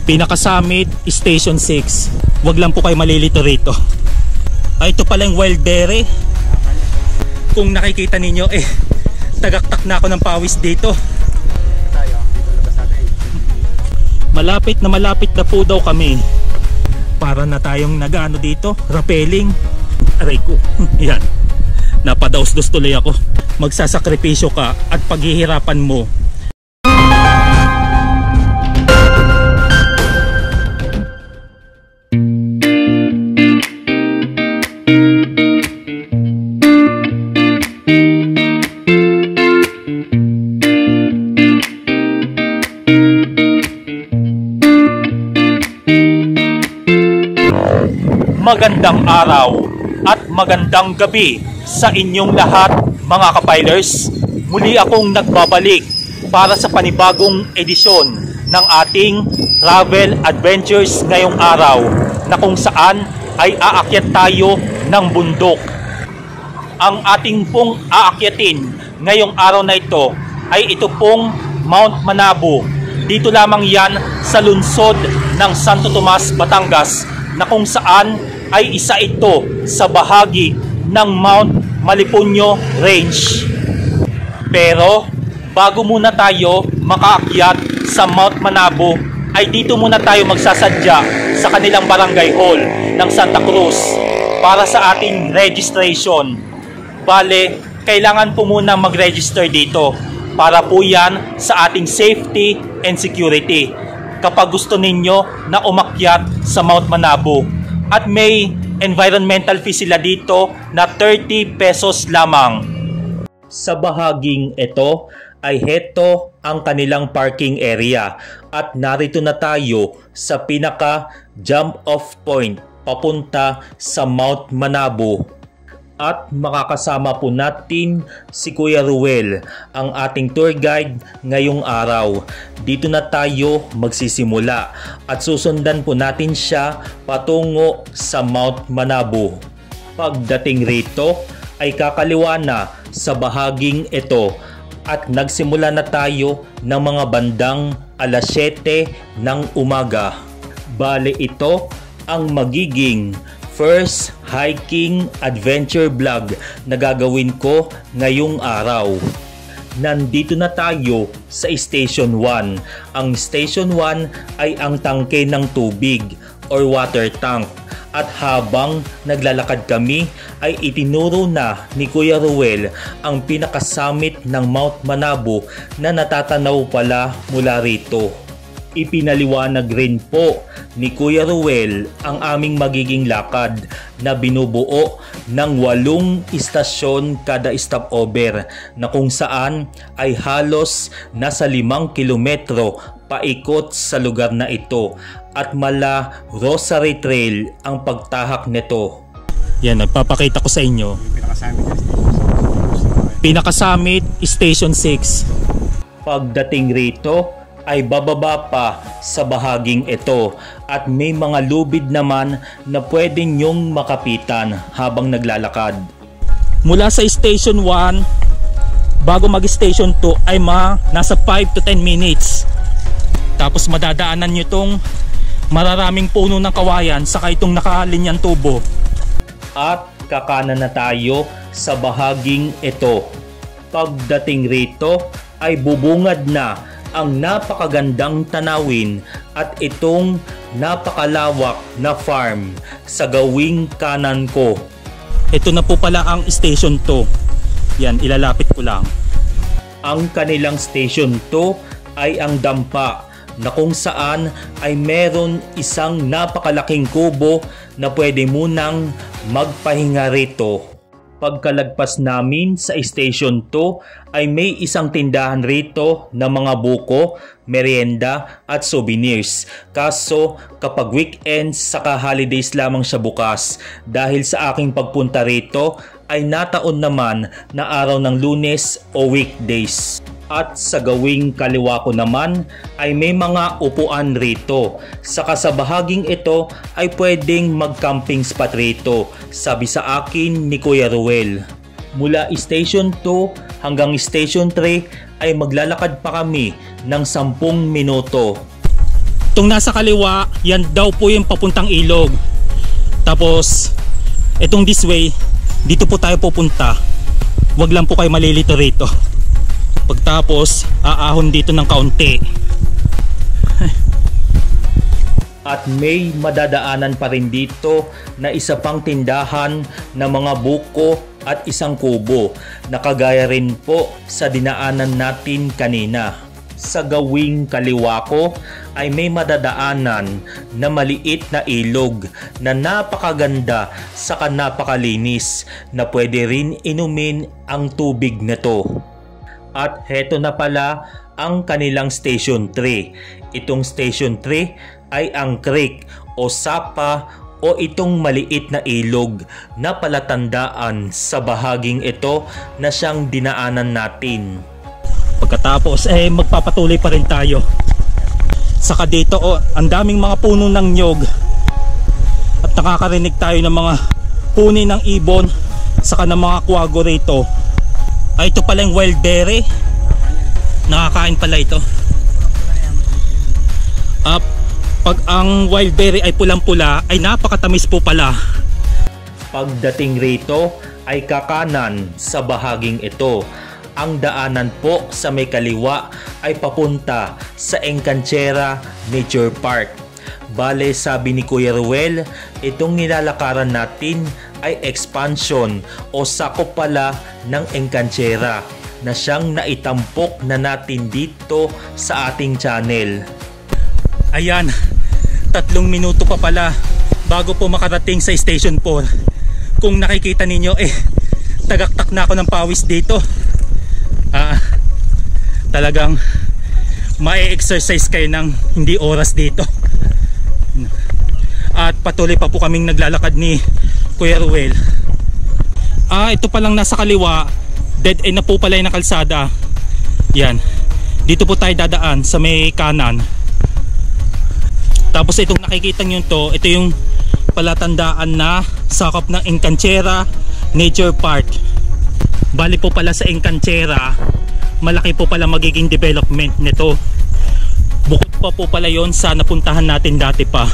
Pinaka-summit, Station 6. Wag lang po kayo malilito rito. Ay, ito pala yung wild berry. Kung nakikita ninyo, tagaktak na ako ng pawis dito. Malapit na po daw kami. Para na tayong nag-ano dito, rappelling. Aray ko, yan. Napadaos-dos tuloy ako. Magsasakripisyo ka at paghihirapan mo. Magandang araw at magandang gabi sa inyong lahat mga kapilers. Muli akong nagbabalik para sa panibagong edisyon ng ating travel adventures ngayong araw na kung saan ay aakyat tayo ng bundok. Ang ating pong aakyatin ngayong araw na ito ay ito pong Mount Manabu. Dito lamang yan sa lungsod ng Santo Tomas, Batangas, na kung saan ay isa ito sa bahagi ng Mount Maliponyo Range. Pero bago muna tayo makaakyat sa Mount Manabu, ay dito muna tayo magsasadya sa kanilang barangay hall ng Santa Cruz para sa ating registration. Bale, kailangan po muna mag-register dito para po yan sa ating safety and security kapag gusto ninyo na umakyat sa Mount Manabu. At may environmental fee sila dito na 30 pesos lamang. Sa bahaging ito ay heto ang kanilang parking area at narito na tayo sa pinaka jump off point papunta sa Mount Manabu. At makakasama po natin si Kuya Ruel, ang ating tour guide ngayong araw. Dito na tayo magsisimula at susundan po natin siya patungo sa Mount Manabu. Pagdating rito ay kakaliwa na sa bahaging ito at nagsimula na tayo ng mga bandang alas 7 ng umaga. Bale, ito ang magiging first hiking adventure vlog na gagawin ko ngayong araw. Nandito na tayo sa Station 1. Ang Station 1 ay ang tangke ng tubig or water tank. At habang naglalakad kami ay itinuro na ni Kuya Ruel ang pinakasummit ng Mount Manabu na natatanaw pala mula rito. Ipinaliwanag rin po ni Kuya Ruel ang aming magiging lakad na binubuo ng 8 istasyon kada stopover na kung saan ay halos nasa 5 kilometro paikot sa lugar na ito at mala Rosary Trail ang pagtahak nito. Yan, nagpapakita ko sa inyo. Pinakasummit, Station 6. Pagdating rito ay bababa pa sa bahaging ito at may mga lubid naman na pwede nyong makapitan habang naglalakad. Mula sa Station 1 bago mag Station 2 ay nasa 5 to 10 minutes. Tapos madadaanan nyo itong mararaming puno ng kawayan saka itong nakalinyang tubo. At kakanan na tayo sa bahaging ito. Pagdating rito ay bubungad na ang napakagandang tanawin at itong napakalawak na farm sa gawing kanan ko. Ito na po pala ang Station 2. Yan, ilalapit ko lang. Ang kanilang Station 2 ay ang dampa na kung saan ay meron isang napakalaking kubo na pwede munang magpahinga rito. Pagkalagpas namin sa Station 2 ay may isang tindahan rito na mga buko, merienda at souvenirs. Kaso kapag weekends saka holidays lamang siya bukas. Dahil sa aking pagpunta rito ay nataon naman na araw ng Lunes o weekdays. At sa gawing kaliwa ko naman ay may mga upuan rito. Saka sa bahaging ito ay pwedeng mag-camping spot rito, sabi sa akin ni Kuya Ruel. Mula Station 2 hanggang Station 3 ay maglalakad pa kami ng 10 minuto. Itong nasa kaliwa, yan daw po yung papuntang ilog. Tapos itong this way, dito po tayo pupunta. Wag lang po kayo malilito rito. Pagtapos aahon dito ng kaunti. At may madadaanan pa rin dito na isa pang tindahan na mga buko at isang kubo na kagaya rin po sa dinaanan natin kanina. Sa gawing kaliwa ko ay may madadaanan na maliit na ilog na napakaganda saka napakalinis na pwede rin inumin ang tubig na to. At heto na pala ang kanilang Station 3. Itong Station 3 ay ang creek o sapa o itong maliit na ilog na palatandaan sa bahaging ito na siyang dinaanan natin. Pagkatapos magpapatuloy pa rin tayo. Saka dito ang daming mga puno ng nyog at nakakarinig tayo ng mga puni ng ibon saka ng mga kwago rito. Ay, ito pala yung wild berry. Nakakain pala ito. Pag ang wild berry ay pulang-pula ay napakatamis po pala. Pagdating rito ay kakanan sa bahaging ito. Ang daanan po sa may kaliwa ay papunta sa Encanchera Nature Park. Bale, sabi ni Kuya Ruel, itong nilalakaran natin ay expansion o sakop pala ng Encanchera na siyang naitampok na natin dito sa ating channel. Ayan, 3 minuto pa pala bago po makarating sa Station 4. Kung nakikita ninyo tagaktak na ako ng pawis dito. Talagang ma-exercise kayo ng hindi oras dito. At patuloy pa po kaming naglalakad ni Kuya Ruel. Ito palang nasa kaliwa, dead end na po pala yung kalsada. Yan, dito po tayo dadaan sa may kanan. Tapos itong nakikita nyo to, ito yung palatandaan na sakop ng Encanchera Nature Park. Bali po pala sa Encanchera, malaki po pala magiging development nito. Bukod pa po pala yon sa napuntahan natin dati pa.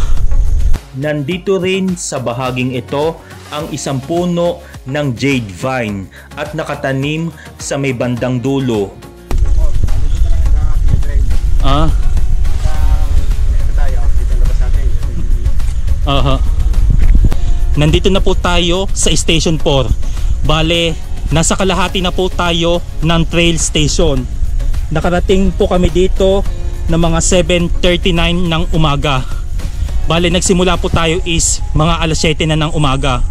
Nandito rin sa bahaging ito ang isang puno ng jade vine at nakatanim sa may bandang dulo. Nandito na po tayo sa Station 4. Bale, nasa kalahati na po tayo ng trail station. Nakarating po kami dito ng mga 7:39 ng umaga. Bale, nagsimula po tayo is mga alas 7 na ng umaga.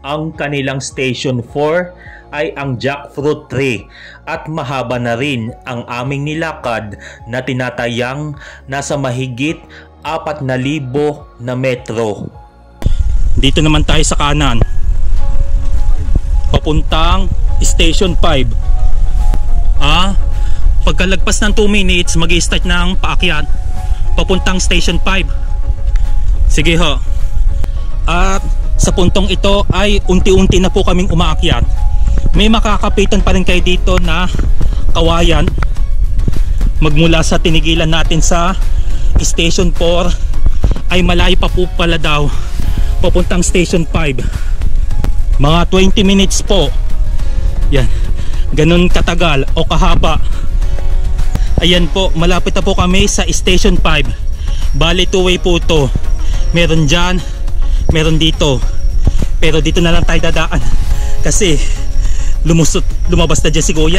Ang kanilang Station 4 ay ang jackfruit tree at mahaba na rin ang aming nilakad na tinatayang nasa mahigit 4,000 na metro. Dito naman tayo sa kanan, papuntang Station 5. Pagkalagpas ng 2 minutes mag-i-start ng paakyat papuntang Station 5. Sige ho. At sa puntong ito ay unti-unti na po kaming umaakyat. May makakapitan pa rin kayo dito na kawayan magmula sa tinigilan natin sa Station 4 ay malayo pa po pala daw papuntang Station 5. Mga 20 minutes po. Yan, ganun katagal o kahaba. Ayan po, malapit na po kami sa Station 5. Bali 2-way po to. Meron dyan, meron dito. Pero dito na lang tayo dadaan kasi lumabas na dyan si Kuya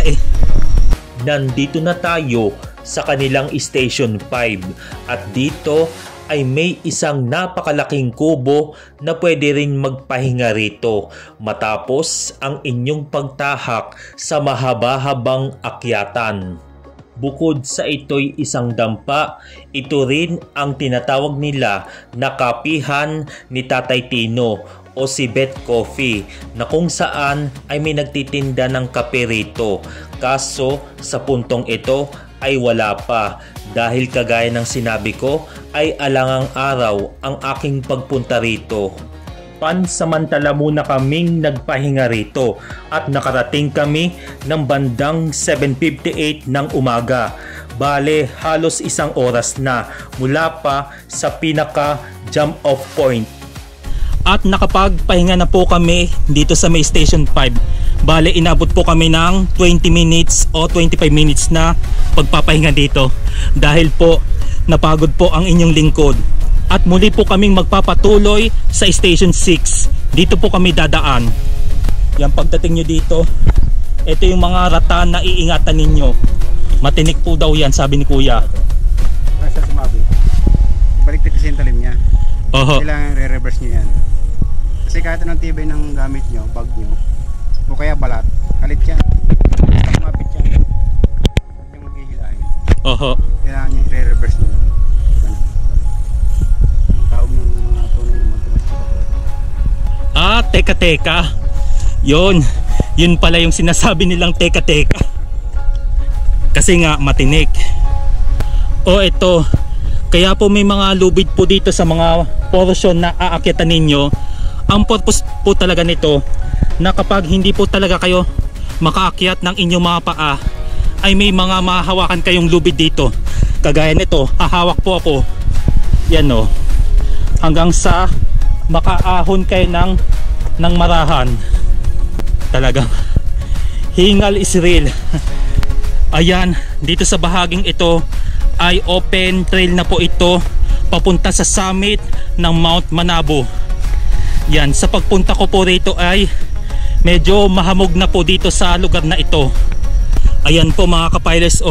Nandito na tayo sa kanilang Station 5 at dito ay may isang napakalaking kubo na pwede rin magpahinga rito matapos ang inyong pagtahak sa mahaba-habang akyatan. Bukod sa ito'y isang dampa, ito rin ang tinatawag nila na kapihan ni Tatay Tino o si Bet Coffee na kung saan ay may nagtitinda ng kape rito. Kaso sa puntong ito ay wala pa dahil kagaya ng sinabi ko ay alangang araw ang aking pagpunta rito. Pansamantala muna kaming nagpahinga rito at nakarating kami ng bandang 7:58 ng umaga. Bale, halos isang oras na mula pa sa pinaka jump off point. At nakapagpahinga na po kami dito sa may Station 5. Bale, inabot po kami ng 20 minutes o 25 minutes na pagpapahinga dito. Dahil po, napagod po ang inyong lingkod. At muli po kaming magpapatuloy sa Station 6. Dito po kami dadaan. Yan, pagdating nyo dito, ito yung mga ratan na iingatan ninyo. Matinik po daw yan, sabi ni Kuya. Basta sumabi, balik kasi yung talim niya. Kailangan re-reverse nyo yan. Kasi kahit anong tibay ng gamit nyo, bag nyo, o kaya balat, kalit yan. Basta kumapit yan, huwag nyo maghihilahin. Kailangan nyo re-reverse nyo. Ang tawag ng mga tunay na magtumas. Teka. Yun pala yung sinasabi nilang teka. Kasi nga matinik. Ito, kaya po may mga lubid po dito sa mga portion na aakyatan ninyo. Ang purpose po talaga nito na kapag hindi po talaga kayo makaakyat ng inyong mga paa, ay may mga mahahawakan kayong lubid dito. Kagaya nito, hahawak po ako. Yan o. Hanggang sa makaahon kayo ng marahan. Talagang hingal is real. Ayan, dito sa bahaging ito ay open trail na po ito papunta sa summit ng Mount Manabo. Yan, sa pagpunta ko po rito ay medyo mahamog na po dito sa lugar na ito. Ayan po mga kapilers,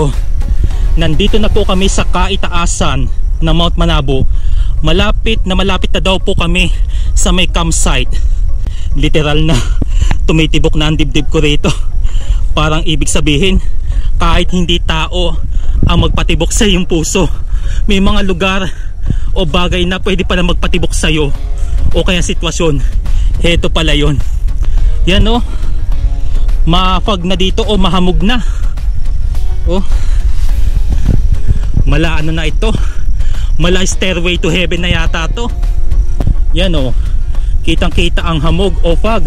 nandito na po kami sa kaitaasan ng Mount Manabo. Malapit na daw po kami sa may campsite. Literal na tumitibok na ang dibdib ko rito. Parang ibig sabihin, kahit hindi tao ang magpatibok sa iyong puso, may mga lugar o bagay na pwede pala magpatibok sa iyo, o kaya sitwasyon. Heto pala yon. Yan mafag na dito o mahamog na. Mala ano na ito, mala stairway to heaven na yata to. Yan kitang kita ang hamog o fog.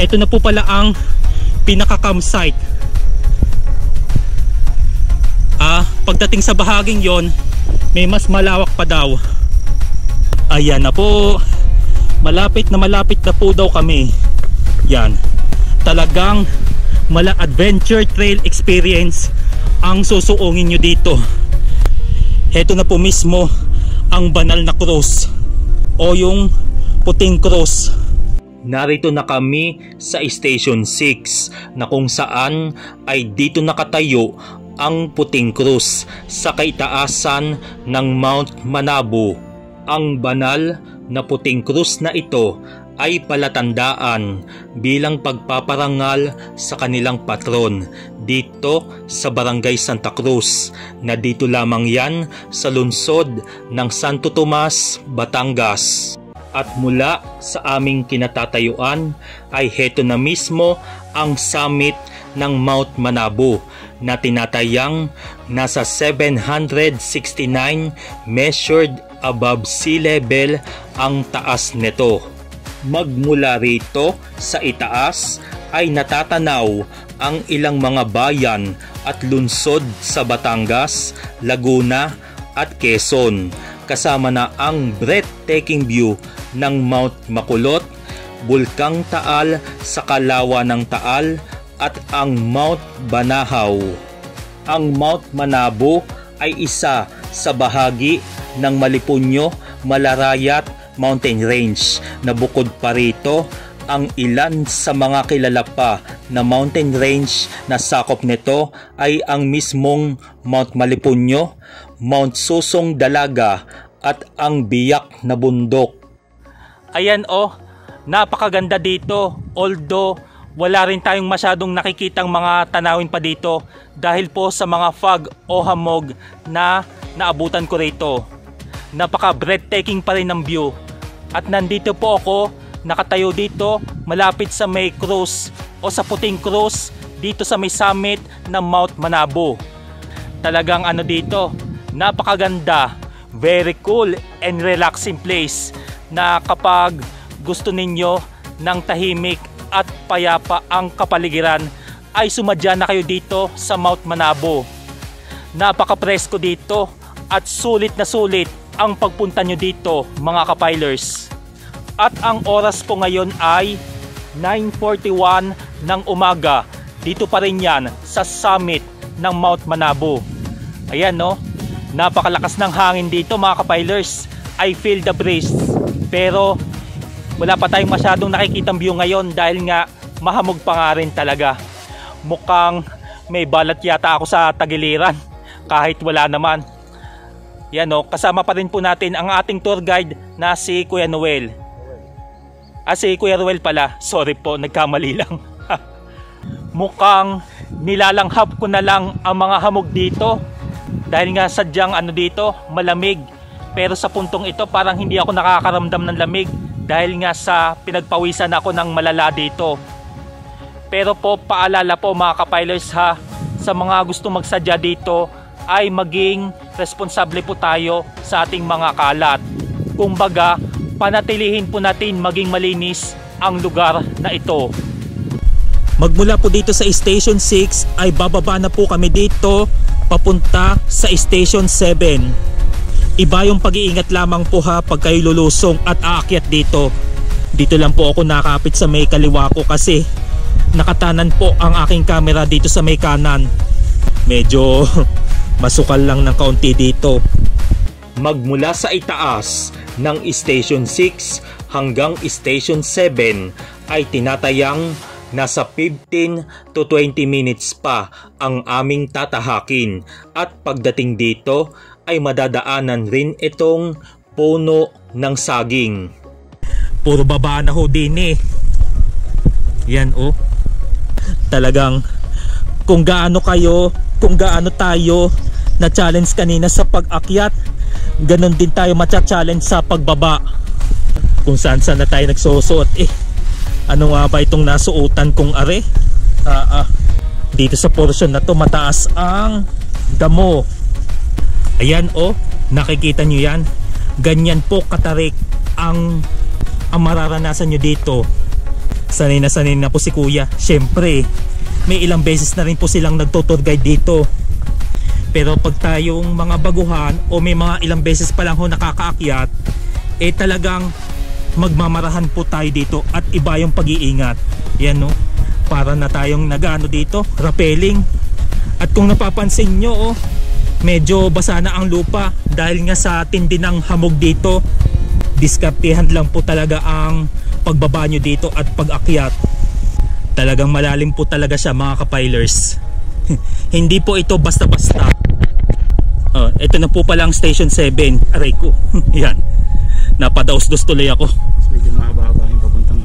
Ito na po pala ang pinaka campsite. Pagdating sa bahaging yon, may mas malawak pa daw. Ayan na po, malapit na po daw kami. Yan, talagang mala adventure trail experience ang susuungin nyo dito. Heto na po mismo ang banal na cross o yung puting cross. Narito na kami sa Station 6 na kung saan ay dito nakatayo ang puting krus sa kaitaasan ng Mount Manabo. Ang banal na puting krus na ito ay palatandaan bilang pagpaparangal sa kanilang patron dito sa Barangay Santa Cruz, na dito lamang yan sa lungsod ng Santo Tomas, Batangas. At mula sa aming kinatatayuan ay heto na mismo ang summit ng Mount Manabo na tinatayang nasa 769 measured above sea level ang taas nito. Magmula rito sa itaas ay natatanaw ang ilang mga bayan at lungsod sa Batangas, Laguna at Quezon, kasama na ang breathtaking view ng Mount Makulot, Bulkang Taal sa Kalawa ng Taal at ang Mount Banahaw. Ang Mount Manabo ay isa sa bahagi ng Malipuño Malarayat Mountain Range na bukod pa rito ang ilan sa mga kilala pa na mountain range na sakop nito ay ang mismong Mount Malipuño, Mount Susong Dalaga at ang Biak na Bundok. Ayan napakaganda dito, although wala rin tayong masyadong nakikitang mga tanawin pa dito dahil po sa mga fog o hamog na naabutan ko rito. Napaka breathtaking pa rin ng view. At nandito po ako, nakatayo dito malapit sa may cross o sa puting cross dito sa may summit ng Mount Manabo. Talagang dito, napakaganda, very cool and relaxing place na kapag gusto ninyo ng tahimik at payapa ang kapaligiran ay sumadya na kayo dito sa Mount Manabo. Napaka-presko dito at sulit na sulit ang pagpunta nyo dito mga kapilers. At ang oras po ngayon ay 9:41 ng umaga. Dito pa rin yan sa summit ng Mount Manabo. Ayan no, napakalakas ng hangin dito mga kapilers. I feel the breeze. Pero wala pa tayong masyadong nakikitang view ngayon dahil nga mahamog pa nga rin talaga. Mukhang may balat yata ako sa tagiliran kahit wala naman. Yan no, kasama pa rin po natin ang ating tour guide na si Kuya Noel. Si Kuya Ruel pala, sorry po, nagkamali lang. Mukhang nilalanghap ko na lang ang mga hamog dito dahil nga sadyang dito malamig, pero sa puntong ito parang hindi ako nakakaramdam ng lamig dahil nga sa pinagpawisan ako ng malala dito. Pero po paalala po mga kapilers ha, sa mga gusto magsadya dito ay maging responsable po tayo sa ating mga kalat. Kumbaga panatilihin po natin maging malinis ang lugar na ito. Magmula po dito sa Station 6 ay bababa na po kami dito papunta sa Station 7. Iba yung pag-iingat lamang po ha pag kayo lulusong at aakyat dito. Dito lang po ako nakapit sa may kaliwa ko kasi nakatanan po ang aking camera dito sa may kanan. Medyo masukal lang ng kaunti dito. Magmula sa itaas ng Station 6 hanggang Station 7 ay tinatayang nasa 15 to 20 minutes pa ang aming tatahakin at pagdating dito ay madadaanan rin itong puno ng saging. Puro baba na ho din eh. Yan oh. Talagang kung gaano tayo na challenge kanina sa pag-akyat, ganon din tayo matcha-challenge sa pagbaba. Kung saan na tayo nagsusuot eh. Ano nga ba itong nasuotan kong are? Dito sa portion na to mataas ang damo. Ayan oh, nakikita nyo yan. Ganyan po katarik ang mararanasan nyo dito. Sanay na po si kuya. Syempre may ilang beses na rin po silang nagtutour guide dito. Pero pag tayong mga baguhan o may mga ilang beses pa lang ho nakakaakyat, eh talagang magmamarahan po tayo dito at iba yung pag-iingat. Yan no, para na tayong nagano dito, rappelling. At kung napapansin nyo medyo basa na ang lupa dahil nga sa tindi ng hamog dito. Diskartehan lang po talaga ang pagbaba nyo dito at pag-akyat. Talagang malalim po talaga siya mga kapilers. Hindi po ito basta-basta. Ito na po pala ang Station 7. Aray ko. Yan, napadaos-dos tuloy ako. Medyo mahaba-haba yung papuntang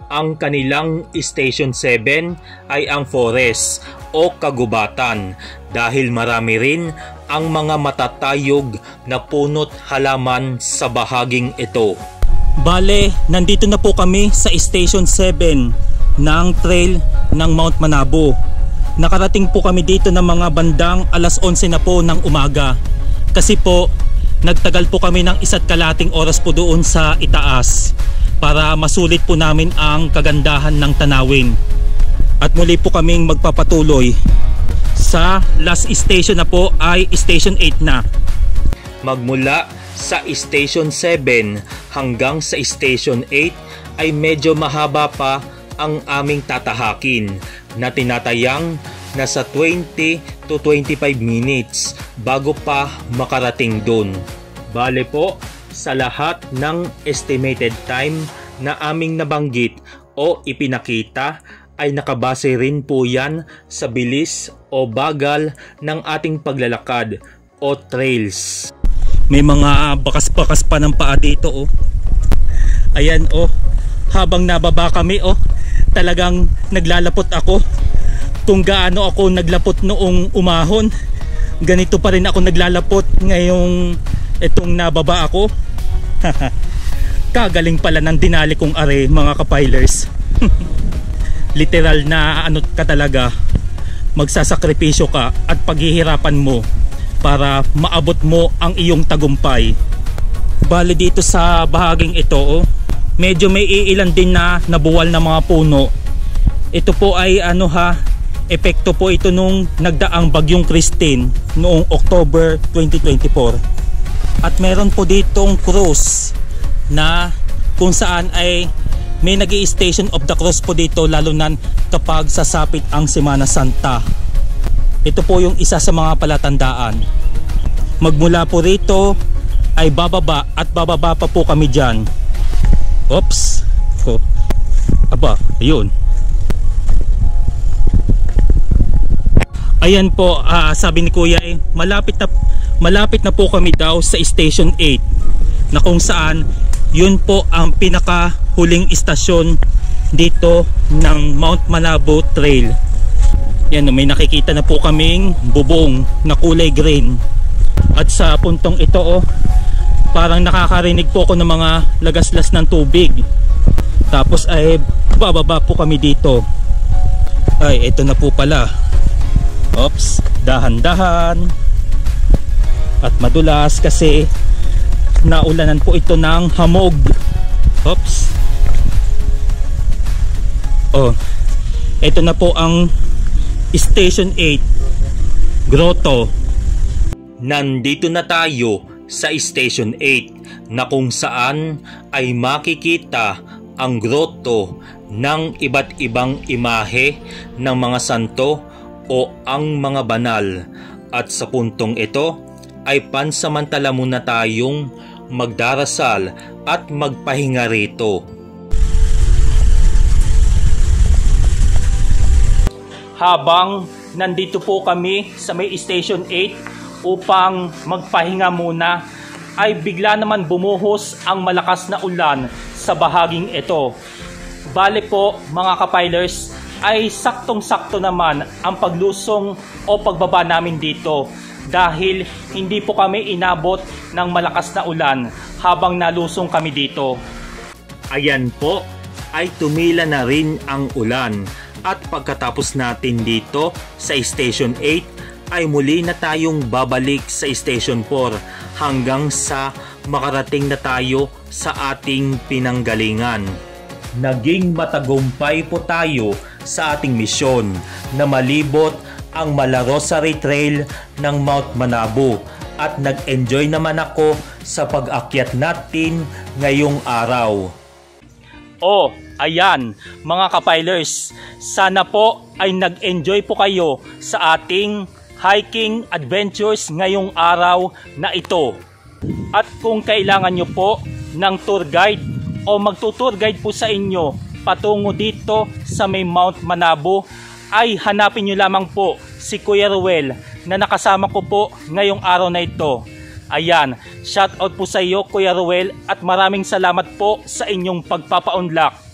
8. Ang kanilang Station 7 ay ang forest o kagubatan dahil marami rin ang mga matatayog na punot halaman sa bahaging ito. Bale, nandito na po kami sa Station 7 ng trail ng Mount Manabo. Nakarating po kami dito ng mga bandang alas 11 na po ng umaga. Kasi po, nagtagal po kami ng 1.5 oras po doon sa itaas para masulit po namin ang kagandahan ng tanawin. At muli po kaming magpapatuloy. Sa last station na po ay Station 8 na. Magmula sa Station 7 hanggang sa Station 8 ay medyo mahaba pa ang aming tatahakin na tinatayang nasa 20 to 25 minutes bago pa makarating doon. Bale po, sa lahat ng estimated time na aming nabanggit o ipinakita ay nakabase rin po yan sa bilis o bagal ng ating paglalakad o trails. May mga bakas-bakas pa ng paa dito oh. Ayan oh, habang nababa kami oh, talagang naglalapot ako. Kung gaano ako naglapot noong umahon, ganito pa rin ako naglalapot ngayong itong nababa ako. Kagaling pala ng dinali kong are mga kapilers. Literal na ano ka talaga, magsasakripisyo ka at paghihirapan mo para maabot mo ang iyong tagumpay. Bali dito sa bahaging ito oh, medyo may iilan din na nabuwal na mga puno. Ito po ay epekto po ito nung nagdaang bagyong Christine noong October 2024. At meron po ditong cruise na kung saan ay may nag-i-station of the cross po dito, lalo na kapag sasapit ang Semana Santa. Ito po yung isa sa mga palatandaan. Magmula po rito ay bababa at bababa pa po kami dyan. Oops. Aba, ayun. Ayan po, sabi ni Kuya malapit na po kami daw sa Station 8, na kung saan yun po ang pinakahuling istasyon dito ng Mount Manabo Trail. Yan, may nakikita na po kaming bubong na kulay green. At sa puntong ito parang nakakarinig po ako ng mga lagaslas ng tubig. Tapos ay bababa po kami dito. Ay, ito na po pala. Oops, dahan-dahan. At madulas kasi naulanan po ito ng hamog. Oops. Ito na po ang Station 8 Grotto. Nandito na tayo sa Station 8 na kung saan ay makikita ang grotto ng iba't ibang imahe ng mga santo o ang mga banal. At sa puntong ito ay pansamantala muna tayong magdarasal at magpahinga rito. Habang nandito po kami sa may Station 8 upang magpahinga muna, ay bigla naman bumuhos ang malakas na ulan sa bahaging ito. Bale po mga kapilers, ay saktong-sakto naman ang paglusong o pagbaba namin dito dahil hindi po kami inabot ng malakas na ulan habang nalusong kami dito. Ayan po, ay tumila na rin ang ulan at pagkatapos natin dito sa Station 8 ay muli na tayong babalik sa Station 4 hanggang sa makarating na tayo sa ating pinanggalingan. Naging matagumpay po tayo sa ating misyon na malibot ang Malarosary Trail ng Mount Manabo at nag-enjoy naman ako sa pag-akyat natin ngayong araw. Ayan mga kapilers, sana po ay nag-enjoy po kayo sa ating hiking adventures ngayong araw na ito. At kung kailangan nyo po ng tour guide o magtutour guide po sa inyo patungo dito sa may Mount Manabo, ay hanapin nyo lamang po si Kuya Ruel na nakasama ko po ngayong araw na ito. Ayan, shout out po sa iyo Kuya Ruel at maraming salamat po sa inyong pagpapa-unlock.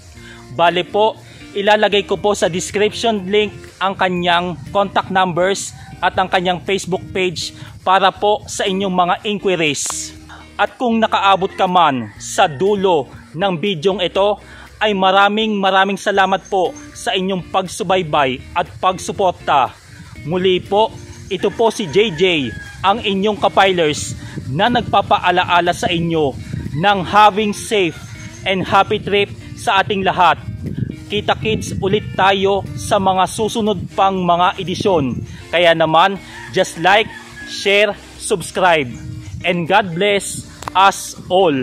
Bale po, ilalagay ko po sa description link ang kanyang contact numbers at ang kanyang Facebook page para po sa inyong mga inquiries. At kung nakaabot ka man sa dulo ng bidyong ito, ay maraming salamat po sa inyong pagsubaybay at pagsuporta. Muli po, ito po si JJ, ang inyong kapilers na nagpapaalaala sa inyo ng having safe and happy trip sa ating lahat. Kita-kits ulit tayo sa mga susunod pang mga edisyon. Kaya naman, just like, share, subscribe. And God bless us all.